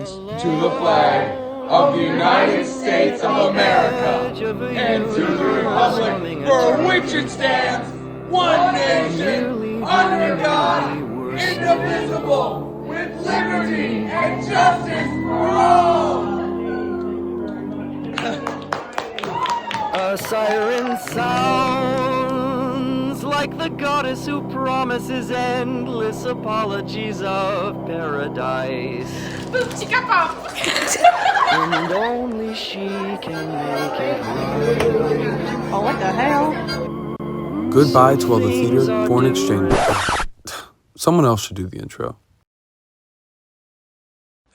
allegiance to the flag of the United States of America and to the republic for which it stands, one nation, under God, indivisible, with liberty and justice for all. A siren sounds like the goddess who promises endless apologies of paradise. Boop chicka pop. And only she can make it right. Oh, what the hell? Goodbye to all the theater, foreign exchange. Someone else should do the intro.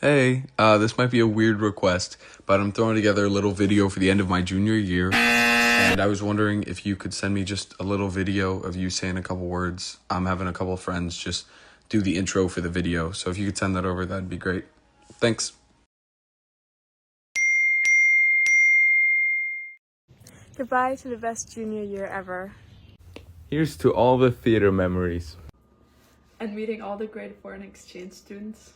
Hey, this might be a weird request, but I'm throwing together a little video for the end of my junior year, and I was wondering if you could send me just a little video of you saying a couple words. I'm having a couple of friends just do the intro for the video, so if you could send that over, that'd be great. Thanks. Goodbye to the best junior year ever. Here's to all the theater memories. And meeting all the great foreign exchange students.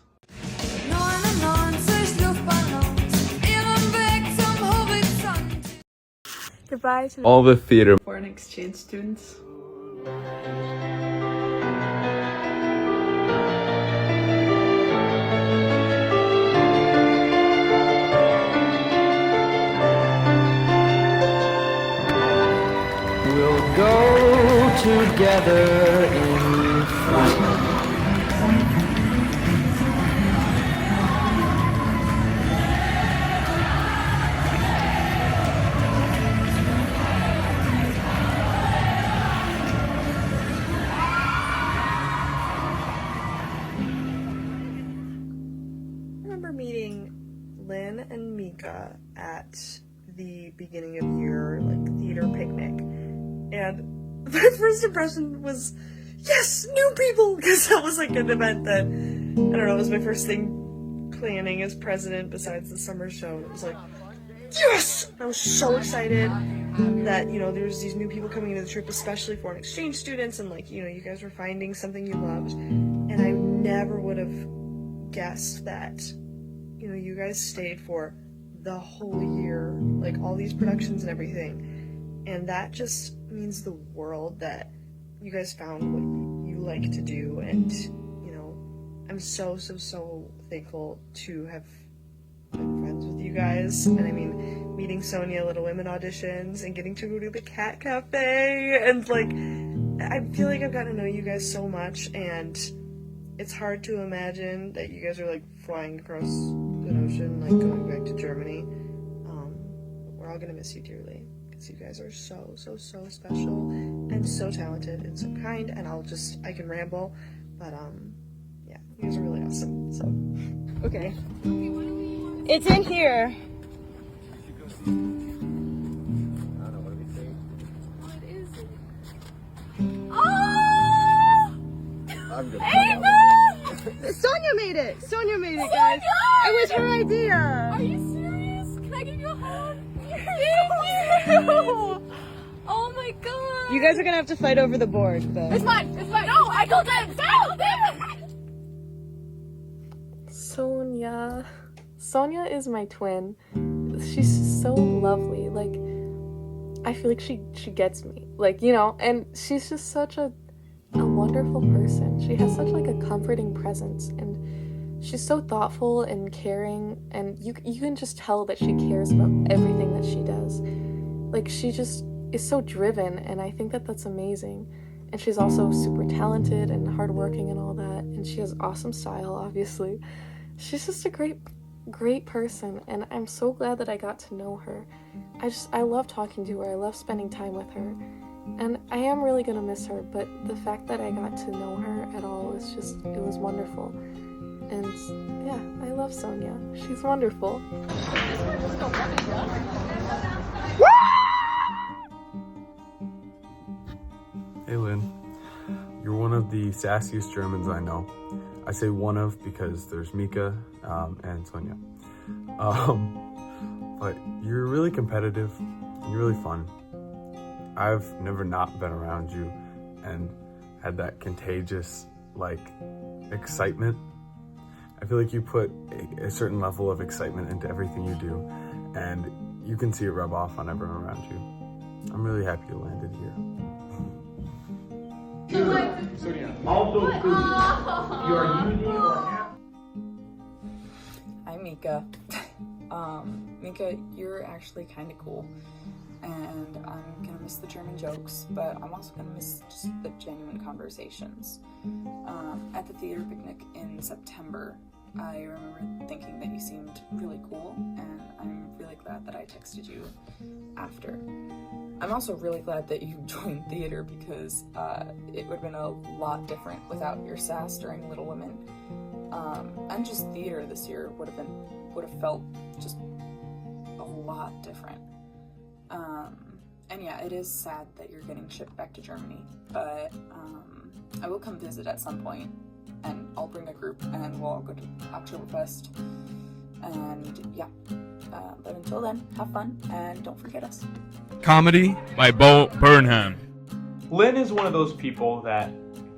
Goodbye to All the theater Foreign exchange students. We'll go together in front. I remember meeting Lynn and Mika at the beginning of year theater picnic, and my first impression was, yes, new people, because that was an event that, I don't know, it was my first thing planning as president besides the summer show. It was yes! I was so excited that, there's these new people coming into the trip, especially foreign exchange students, and you guys were finding something you loved, and I never would have guessed that, you guys stayed for the whole year, all these productions and everything, and that just means the world that you guys found what you like to do, and, I'm so thankful to have been friends with you guys, and I mean, meeting Sonia at Little Women auditions, and getting to go to the Cat Cafe, and, I feel like I've gotten to know you guys so much, and it's hard to imagine that you guys are, flying across an ocean, going back to Germany. We're all gonna miss you dearly, because you guys are so special, and so talented, and so kind, and I can ramble, but, yeah, you guys are really awesome, so. Okay. It's in here. Sonia made it! Sonia made it, guys! Oh, it was her idea! Are you serious? Can I give you a hug? Thank you! Oh my god! You guys are gonna have to fight over the board, though. It's mine! It's mine! No! I told them! No! Sonia is my twin. She's so lovely. I feel like she gets me. And she's just such a wonderful person. She has such a comforting presence, and she's so thoughtful and caring, and you can just tell that she cares about everything that she does. She just is so driven, and I think that that's amazing. And she's also super talented and hardworking and all that, and she has awesome style, obviously. She's just a great person, and I'm so glad that I got to know her. I love talking to her. I love spending time with her. And I am really gonna miss her, but the fact that I got to know her at all is it was wonderful. And yeah, I love Sonia. She's wonderful. Hey Lynn, you're one of the sassiest Germans I know. I say one of because there's Mika and Sonia. But you're really competitive and you're really fun. I've never not been around you and had that contagious, excitement. I feel like you put a certain level of excitement into everything you do, and you can see it rub off on everyone around you. I'm really happy you landed here. Hi, Mika. Mika, you're actually kind of cool, and I'm gonna miss the German jokes, but I'm also gonna miss just the genuine conversations. At the theater picnic in September, I remember thinking that you seemed really cool, and I'm really glad that I texted you after. I'm also really glad that you joined theater because it would have been a lot different without your sass during Little Women. And just theater this year would have felt just a lot different. And yeah, it is sad that you're getting shipped back to Germany, but I will come visit at some point, and I'll bring a group and we'll all go to Oktoberfest. And yeah, but until then, have fun and don't forget us. Comedy by Bo Burnham. Lynn is one of those people that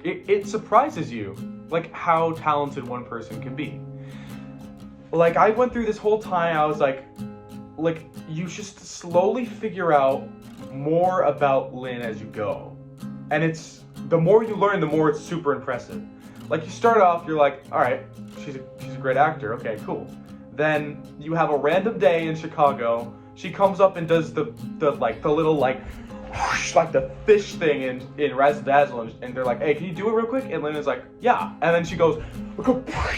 it surprises you, like how talented one person can be. Like I went through this whole time, I was like you just slowly figure out more about Lynn as you go. And it's, the more you learn, the more it's super impressive. Like you start off, you're like, all right, she's a great actor, okay, cool. Then you have a random day in Chicago, she comes up and does the little whoosh, like the fish thing in Razzle Dazzle, and they're like, hey, can you do it real quick? And Lynn is like, yeah. And then she goes,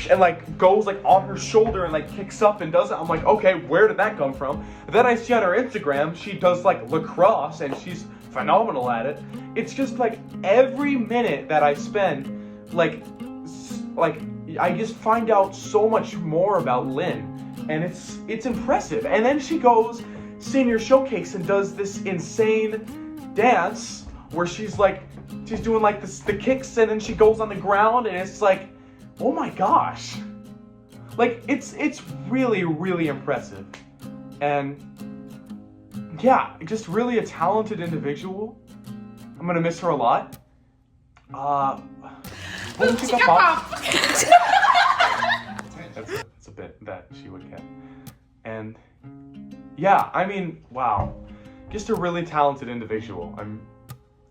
and goes on her shoulder and kicks up and does it. I'm like, okay, where did that come from? And then I see on her Instagram, she does lacrosse and she's phenomenal at it. It's just every minute that I spend, I just find out so much more about Lynn, and it's impressive. And then she goes senior showcase and does this insane dance where she's doing the kicks, and then she goes on the ground, and it's like, oh my gosh, it's really, really impressive. And yeah, just really a talented individual. I'm gonna miss her a lot. That's a bit that she would get. And yeah, I mean, wow. Just a really talented individual. I'm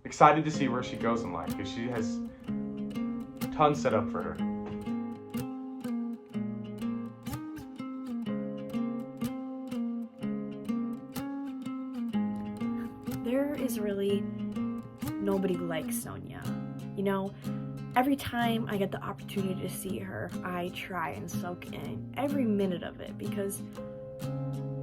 excited to see where she goes in life because she has tons set up for her. There is really nobody like Sonia. You know, every time I get the opportunity to see her, I try and soak in every minute of it because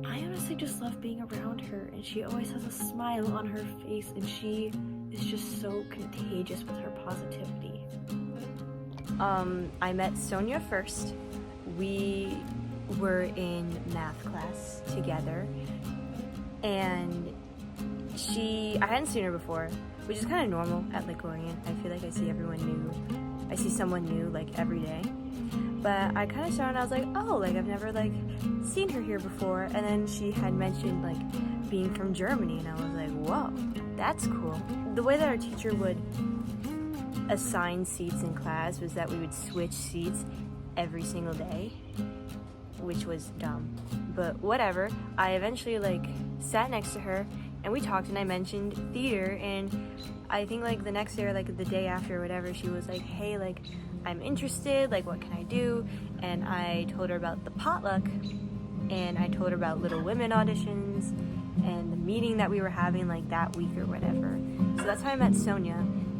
I honestly just love being around her, and she always has a smile on her face, and she is just so contagious with her positivity. I met Sonia first. We were in math class together, and I hadn't seen her before, which is kind of normal at Licorian. I feel like I see someone new every day. But I kind of saw her and I was like, oh, I've never seen her here before. And then she had mentioned being from Germany, and I was like, whoa, that's cool. The way that our teacher would assign seats in class was that we would switch seats every single day, which was dumb, but whatever. I eventually sat next to her and we talked, and I mentioned theater, and I think the next day or the day after or whatever, she was like, hey, I'm interested, what can I do? And I told her about the potluck, and I told her about Little Women auditions and the meeting that we were having that week or whatever. So that's how I met Sonia.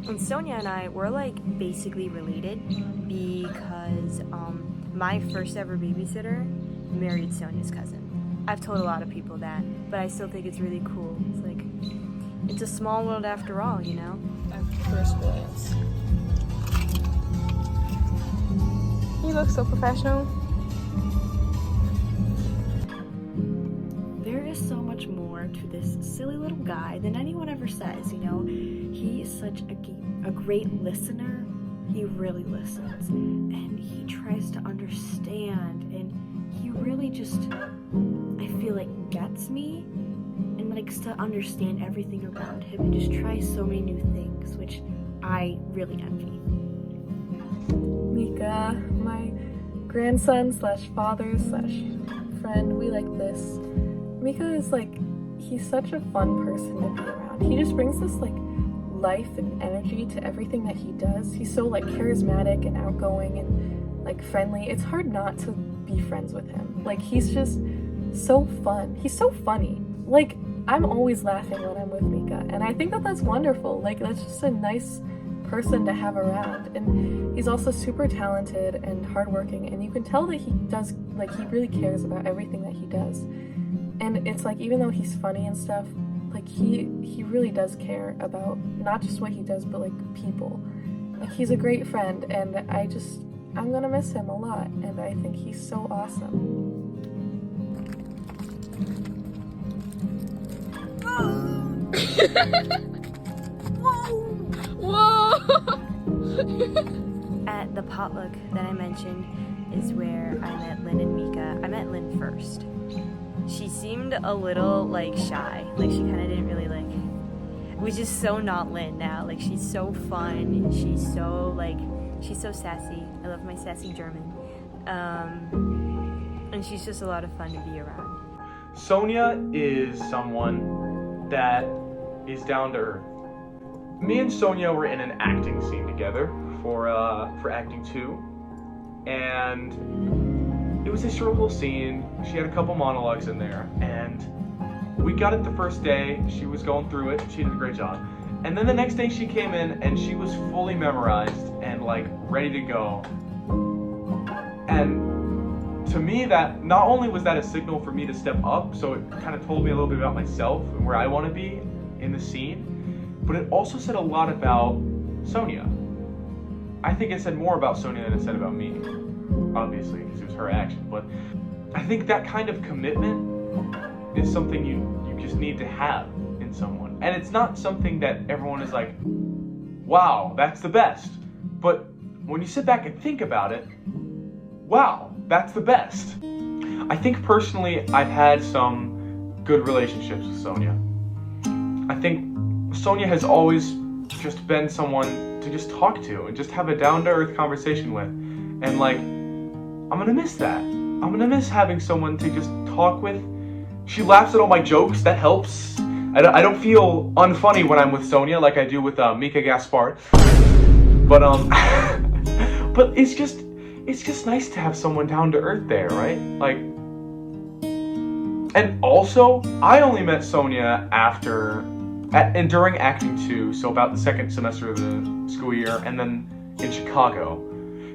And Sonia and I were basically related because my first ever babysitter married Sonia's cousin. I've told a lot of people that, but I still think it's really cool. It's a small world after all, you know? At first glance. You look so professional. There is so much more to this silly little guy than anyone ever says, you know? He is such a great listener. He really listens, and he tries to understand, and he really just, I feel gets me and likes to understand everything around him and just tries so many new things, which I really envy. Mika, my grandson slash father slash friend. We like this. Mika is like, he's such a fun person to be around. He just brings this like life and energy to everything that he does. He's so like charismatic and outgoing and like friendly. It's hard not to be friends with him. Like he's just so fun. He's so funny. Like I'm always laughing when I'm with Mika, and I think that that's wonderful. Like that's just a nice person to have around. And he's also super talented and hardworking, and you can tell that he does, like, he really cares about everything that he does. And it's like, even though he's funny and stuff, like he really does care about not just what he does, but like people. Like he's a great friend, and I'm gonna miss him a lot, and I think he's so awesome. Whoa! At the potluck that I mentioned is where I met Lynn and Mika. I met Lynn first. She seemed a little like shy, like she kind of didn't really like, which is so not Lynn now. Like she's so fun, she's so sassy. I love my sassy German. And she's just a lot of fun to be around. Sonia is someone that is down to earth. Me and Sonia were in an acting scene together for acting 2, and it was a short little scene. She had a couple monologues in there, and we got it the first day. She was going through it. She did a great job. And then the next day she came in and she was fully memorized and like ready to go. And to me, that not only was that a signal for me to step up, so it kind of told me a little bit about myself and where I want to be in the scene, but it also said a lot about Sonia. I think it said more about Sonia than it said about me, obviously, because it was her action. But I think that kind of commitment is something you just need to have in someone. And it's not something that everyone is like, wow, that's the best. But when you sit back and think about it, wow, that's the best. I think personally, I've had some good relationships with Sonia. I think Sonia has always just been someone to just talk to and just have a down-to-earth conversation with. And like, I'm gonna miss that. I'm gonna miss having someone to just talk with. She laughs at all my jokes, that helps. I don't feel unfunny when I'm with Sonia like I do with Mika Gaspard. But but it's just nice to have someone down to earth there, right? Like, and also, I only met Sonia and during acting 2, so about the second semester of the school year, and then in Chicago.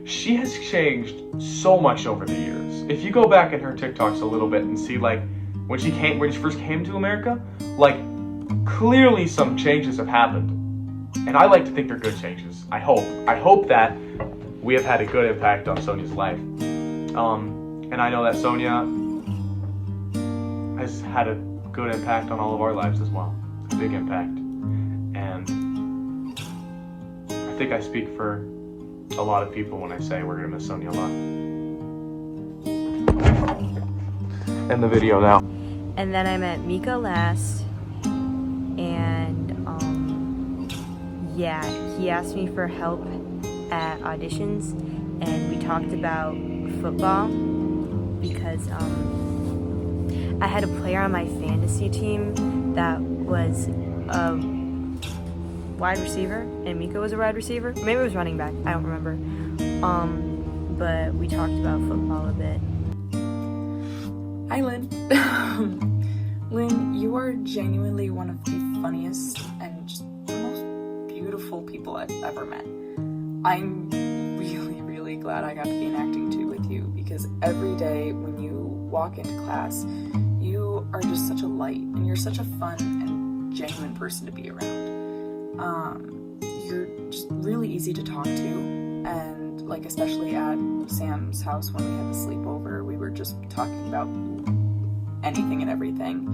She has changed so much over the years. If you go back in her TikToks a little bit and see like when she first came to America, like clearly some changes have happened. And I like to think they're good changes. I hope that we have had a good impact on Sonia's life. And I know that Sonia has had a good impact on all of our lives as well. A big impact. And I think I speak for a lot of people when I say we're gonna miss Sonia a lot. End the video now. And then I met Mika last, and yeah, he asked me for help at auditions, and we talked about football because I had a player on my fantasy team that was a wide receiver, and Mika was a wide receiver. Maybe it was running back, I don't remember. But we talked about football a bit. Hi, Lynn. Lynn, you are genuinely one of the funniest and just the most beautiful people I've ever met. I'm really, really glad I got to be in acting 2 with you, because every day when you walk into class, you are just such a light, and you're such a fun and genuine person to be around. You're just really easy to talk to, and like especially at Sam's house when we had the sleepover, we were just talking about anything and everything,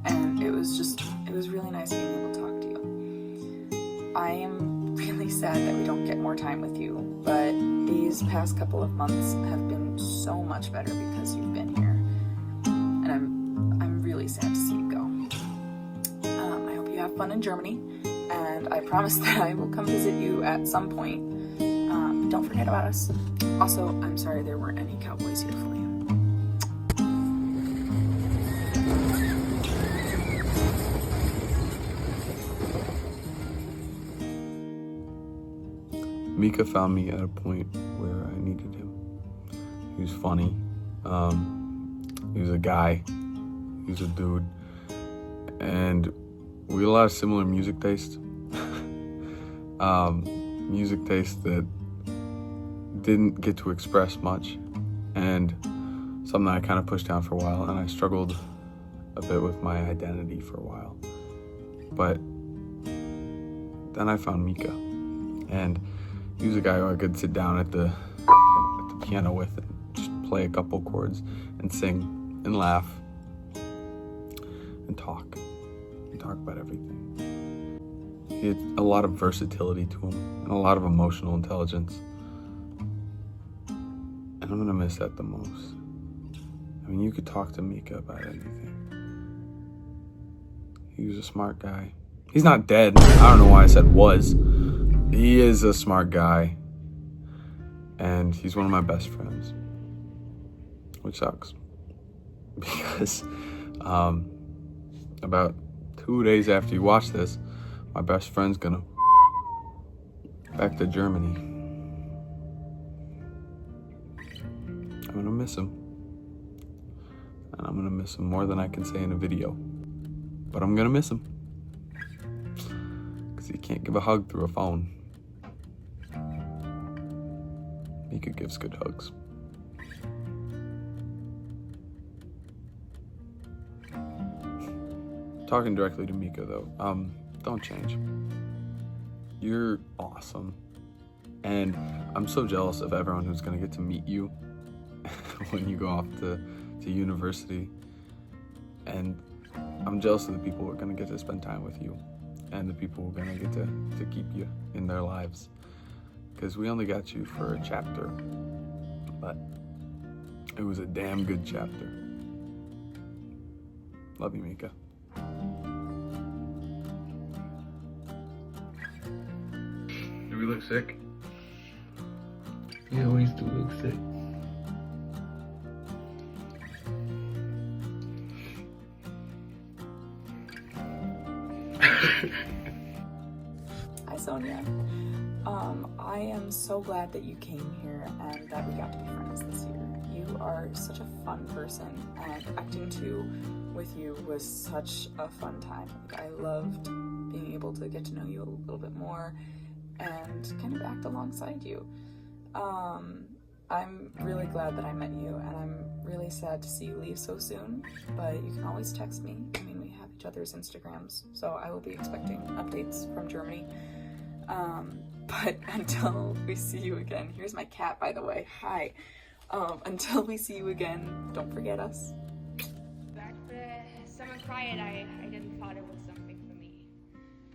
and it was really nice being able to talk to you. I am really sad that we don't get more time with you, but these past couple of months have been so much better because you've been here, and I'm really sad to see you go. I hope you have fun in Germany, and I promise that I will come visit you at some point. don't forget about us. Also, I'm sorry there weren't any cowboys here for you. Mika found me at a point where I needed him. He was funny. He was a guy. He was a dude. And we had a lot of similar music tastes. Music tastes that didn't get to express much. And something I kind of pushed down for a while. And I struggled a bit with my identity for a while. But then I found Mika. And he was a guy who I could sit down at the piano with and just play a couple chords and sing and laugh and talk about everything. He had a lot of versatility to him and a lot of emotional intelligence. And I'm gonna miss that the most. I mean, you could talk to Mika about anything. He was a smart guy. He's not dead. I don't know why I said was. He is a smart guy, and he's one of my best friends, which sucks, because about 2 days after you watch this, my best friend's gonna back to Germany. I'm gonna miss him, and I'm gonna miss him more than I can say in a video, but I'm gonna miss him, because he can't give a hug through a phone. Mika gives good hugs. Talking directly to Mika though, don't change. You're awesome. And I'm so jealous of everyone who's gonna get to meet you when you go off to university. And I'm jealous of the people who are gonna get to spend time with you and the people who are gonna get to keep you in their lives. Because we only got you for a chapter, but it was a damn good chapter. Love you, Mika. Do we look sick? You always do look sick. Hi, Sonia. I am so glad that you came here and that we got to be friends this year. You are such a fun person, and acting too with you was such a fun time. Like, I loved being able to get to know you a little bit more and kind of act alongside you. I'm really glad that I met you, and I'm really sad to see you leave so soon, but you can always text me. I mean, we have each other's Instagrams, so I will be expecting updates from Germany. But until we see you again, here's my cat, by the way. Hi. Until we see you again, don't forget us. Back the summer quiet, I didn't thought it was something for me.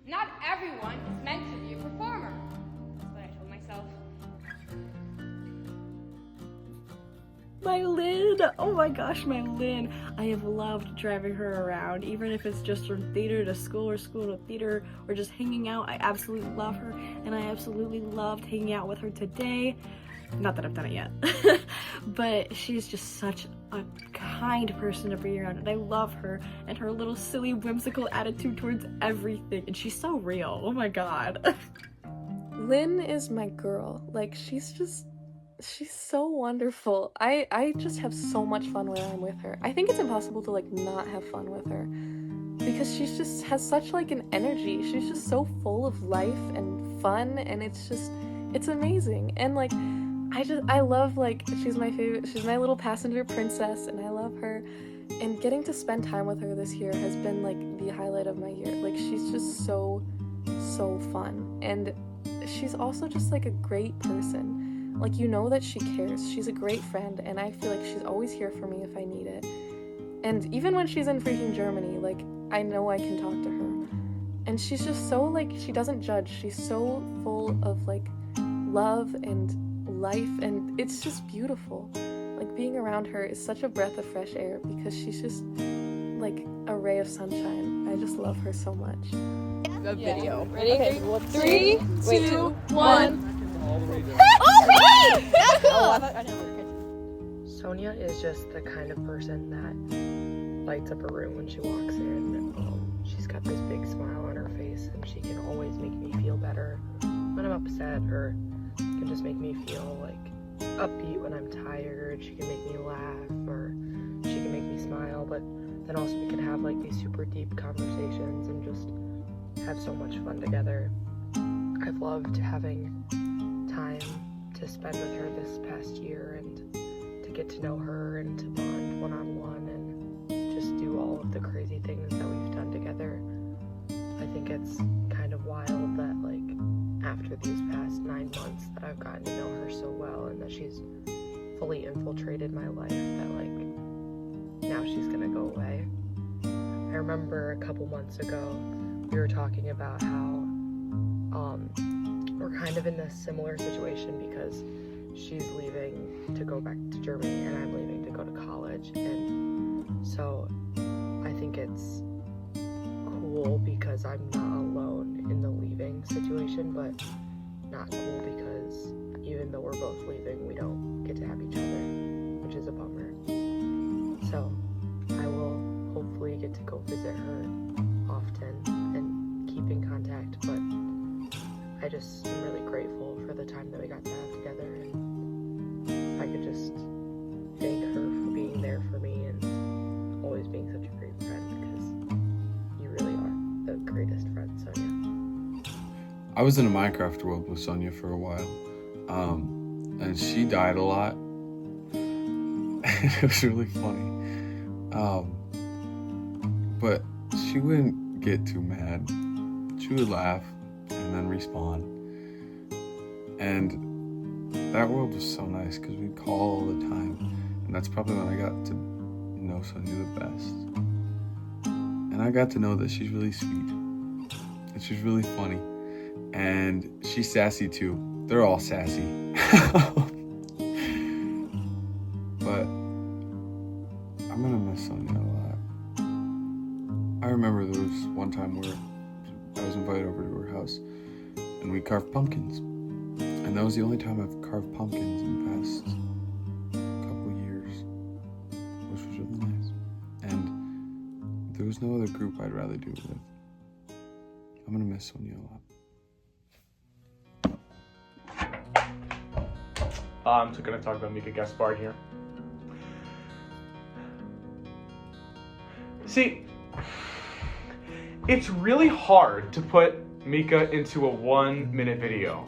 Not everyone is meant to be a performer. That's what I told myself. My Lynn! Oh my gosh, my Lynn! I have loved driving her around, even if it's just from theater to school or school to theater or just hanging out. I absolutely love her, and I absolutely loved hanging out with her today. Not that I've done it yet, but she's just such a kind person to be around, and I love her and her little silly whimsical attitude towards everything, and she's so real. Oh my god. Lynn is my girl. Like, she's so wonderful. I just have so much fun when I'm with her. I think it's impossible to like not have fun with her because she just has such like an energy. She's just so full of life and fun, and it's amazing. And like I love, like, she's my favorite. She's my little passenger princess, and I love her. And getting to spend time with her this year has been like the highlight of my year. Like, she's just so fun, and she's also just like a great person. Like, you know that she cares. She's a great friend, and I feel like she's always here for me if I need it. And even when she's in freaking Germany, like, I know I can talk to her. And she's just so, like, she doesn't judge. She's so full of, like, love and life, and it's just beautiful. Like, being around her is such a breath of fresh air because she's just, like, a ray of sunshine. I just love her so much. A video. Ready? Okay, 3, 2, 1. That's cool! Sonia is just the kind of person that lights up a room when she walks in. She's got this big smile on her face, and she can always make me feel better when I'm upset, or can just make me feel like upbeat when I'm tired. She can make me laugh, or she can make me smile, but then also we can have like these super deep conversations and just have so much fun together. I've loved having time to spend with her this past year and to get to know her and to bond one-on-one and just do all of the crazy things that we've done together. I think it's kind of wild that like after these past 9 months that I've gotten to know her so well and that she's fully infiltrated my life, that like now she's gonna go away. I remember a couple months ago we were talking about how we're kind of in a similar situation because she's leaving to go back to Germany and I'm leaving to go to college, and so I think it's cool because I'm not alone in the leaving situation, but not cool because even though we're both leaving, we don't get to have each other, which is a bummer. So I will hopefully get to go visit her often and keep in contact, but I just am really grateful for the time that we got to have together, and if I could just thank her for being there for me and always being such a great friend, because you really are the greatest friend, Sonia. I was in a Minecraft world with Sonia for a while, and she died a lot, and it was really funny. But she wouldn't get too mad. She would laugh and then respawn. And that world was so nice because we'd call all the time. And that's probably when I got to know Sonia the best. And I got to know that she's really sweet. And she's really funny. And she's sassy too. They're all sassy. But I'm gonna miss Sonia a lot. I remember there was one time where I was invited over to her house and we carved pumpkins. And that was the only time I've carved pumpkins in the past couple years, which was really nice. And there was no other group I'd rather do it with. I'm gonna miss Sonia a lot. I'm just gonna talk about Mika Gaspard here. See, it's really hard to put Mika into a 1-minute video.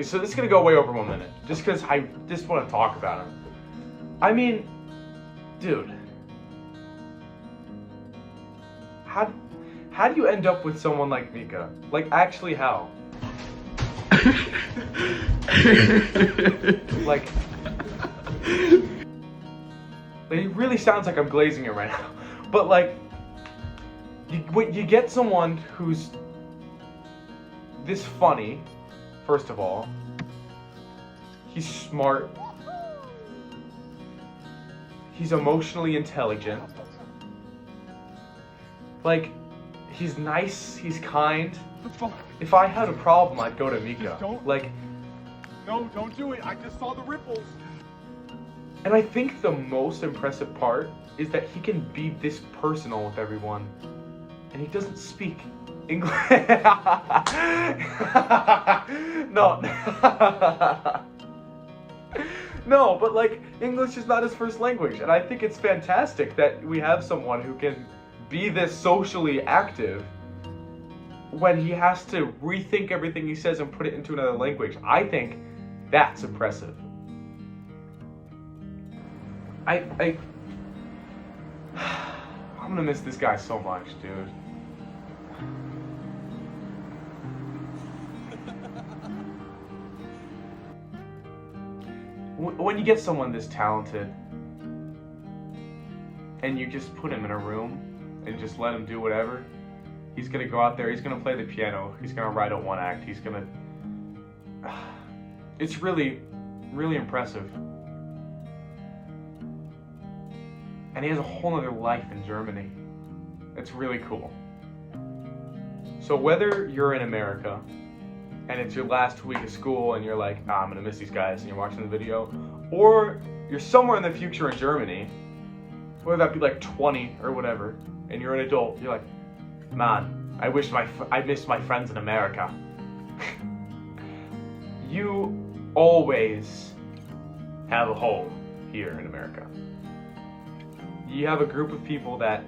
So this is gonna go way over 1 minute, just because I just want to talk about him. I mean, dude, how do you end up with someone like Mika? Like, actually, how? Like, it really sounds like I'm glazing it right now, but like, you get someone who's this funny, first of all. He's smart. He's emotionally intelligent. Like, he's nice, he's kind. If I had a problem, I'd go to Mika. Like, no, don't do it. I just saw the ripples. And I think the most impressive part is that he can be this personal with everyone. And he doesn't speak English. No. No, but like, English is not his first language. And I think it's fantastic that we have someone who can be this socially active when he has to rethink everything he says and put it into another language. I think that's impressive. I'm gonna miss this guy so much, dude. When you get someone this talented and you just put him in a room and just let him do whatever, he's gonna go out there, he's gonna play the piano, he's gonna write a 1-act, he's gonna... It's really, really impressive. And he has a whole other life in Germany. It's really cool. So whether you're in America and it's your last week of school and you're like, I'm gonna miss these guys, and you're watching the video, or you're somewhere in the future in Germany, whether that be like 20 or whatever, and you're an adult, you're like, man, I missed my friends in America. You always have a home here in America. You have a group of people that,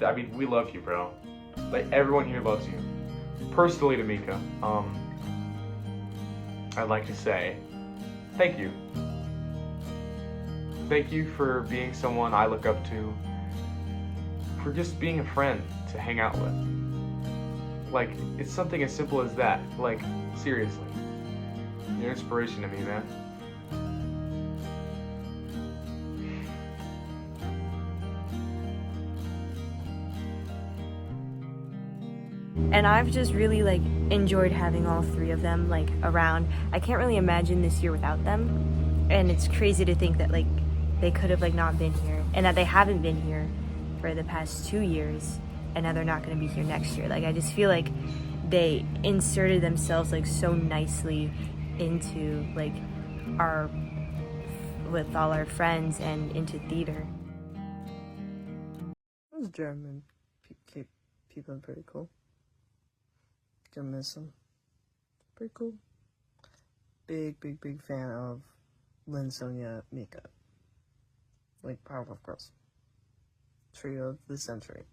I mean, we love you, bro. Like, everyone here loves you. Personally to Mika, I'd like to say thank you. Thank you for being someone I look up to, for just being a friend to hang out with. Like, it's something as simple as that. Like, seriously. You're an inspiration to me, man. And I've just really like enjoyed having all three of them like around. I can't really imagine this year without them. And it's crazy to think that like they could have like not been here, and that they haven't been here for the past 2 years, and now they're not going to be here next year. Like, I just feel like they inserted themselves like so nicely into like with all our friends and into theater. Those German people are pretty cool. Gonna miss them. Pretty cool. Big fan of Lynn, Sonia, Mika. Like Powerpuff Girls. Trio of the century.